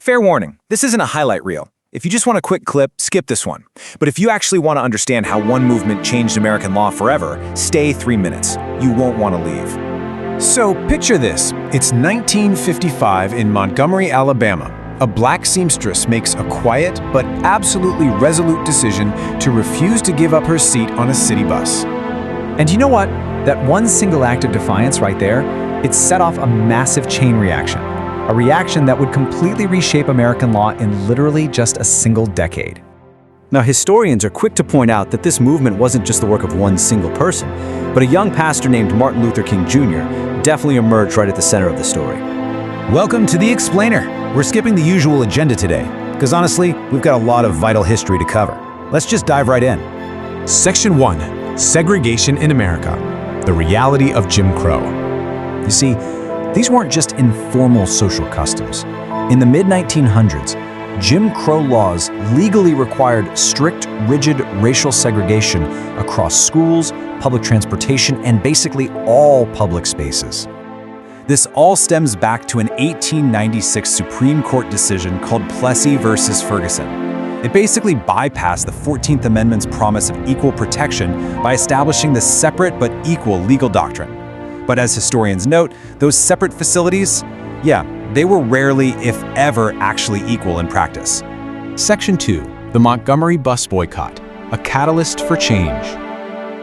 Fair warning, this isn't a highlight reel. If you just want a quick clip, skip this one. But if you actually want to understand how one movement changed American law forever, stay 3 minutes. You won't want to leave. So picture this. It's 1955 in Montgomery, Alabama. A black seamstress makes a quiet but absolutely resolute decision to refuse to give up her seat on a city bus. And you know what? That one single act of defiance right there, it set off a massive chain reaction. A reaction that would completely reshape American law in literally just a single decade. Now, historians are quick to point out that this movement wasn't just the work of one single person, but a young pastor named Martin Luther King Jr. definitely emerged right at the center of the story. Welcome to The Explainer. We're skipping the usual agenda today, because honestly, we've got a lot of vital history to cover. Let's just dive right in. Section 1. Segregation in America. The reality of Jim Crow. You see, these weren't just informal social customs. In the mid-1900s, Jim Crow laws legally required strict, rigid racial segregation across schools, public transportation, and basically all public spaces. This all stems back to an 1896 Supreme Court decision called Plessy versus Ferguson. It basically bypassed the 14th Amendment's promise of equal protection by establishing the separate but equal legal doctrine. But as historians note, those separate facilities, they were rarely, if ever, actually equal in practice. Section 2. The Montgomery Bus Boycott. A catalyst for change.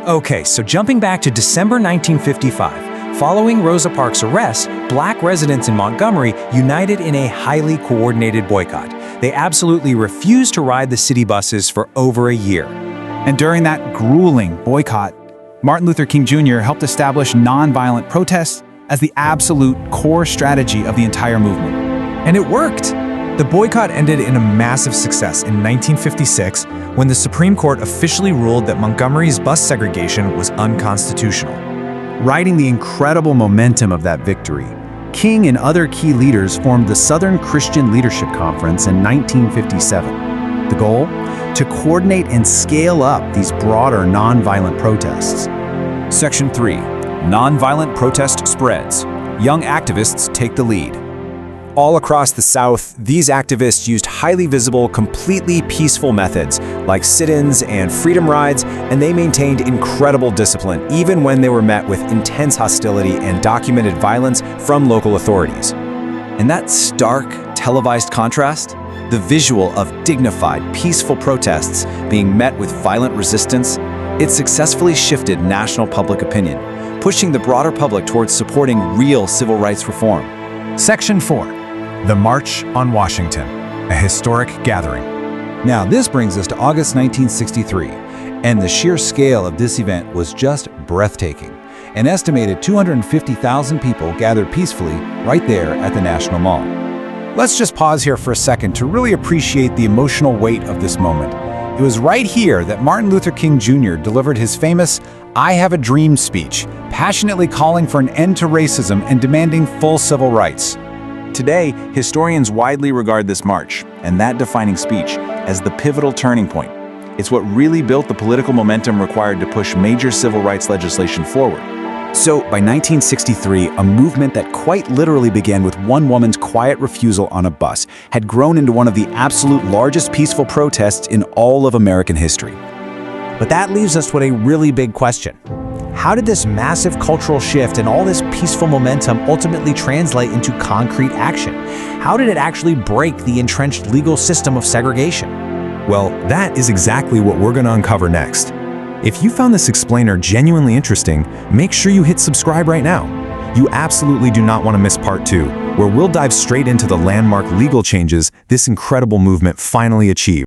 Okay, so jumping back to December 1955, following Rosa Parks' arrest, black residents in Montgomery united in a highly coordinated boycott. They absolutely refused to ride the city buses for over a year. And during that grueling boycott, Martin Luther King Jr. helped establish nonviolent protests as the absolute core strategy of the entire movement. And it worked! The boycott ended in a massive success in 1956 when the Supreme Court officially ruled that Montgomery's bus segregation was unconstitutional. Riding the incredible momentum of that victory, King and other key leaders formed the Southern Christian Leadership Conference in 1957. The goal? To coordinate and scale up these broader nonviolent protests. Section 3. Nonviolent protest spreads. Young activists take the lead. All across the South, these activists used highly visible, completely peaceful methods like sit-ins and freedom rides, and they maintained incredible discipline even when they were met with intense hostility and documented violence from local authorities. And that stark, televised contrast, the visual of dignified, peaceful protests being met with violent resistance, it successfully shifted national public opinion, pushing the broader public towards supporting real civil rights reform. Section 4. The March on Washington, a historic gathering. Now, this brings us to August 1963, and the sheer scale of this event was just breathtaking. An estimated 250,000 people gathered peacefully right there at the National Mall. Let's just pause here for a second to really appreciate the emotional weight of this moment. It was right here that Martin Luther King Jr. delivered his famous "I Have a Dream" speech, passionately calling for an end to racism and demanding full civil rights. Today, historians widely regard this march and that defining speech as the pivotal turning point. It's what really built the political momentum required to push major civil rights legislation forward. So, by 1963, a movement that quite literally began with one woman's quiet refusal on a bus had grown into one of the absolute largest peaceful protests in all of American history. But that leaves us with a really big question. How did this massive cultural shift and all this peaceful momentum ultimately translate into concrete action? How did it actually break the entrenched legal system of segregation? Well, that is exactly what we're going to uncover next. If you found this explainer genuinely interesting, make sure you hit subscribe right now. You absolutely do not want to miss part 2, where we'll dive straight into the landmark legal changes this incredible movement finally achieved.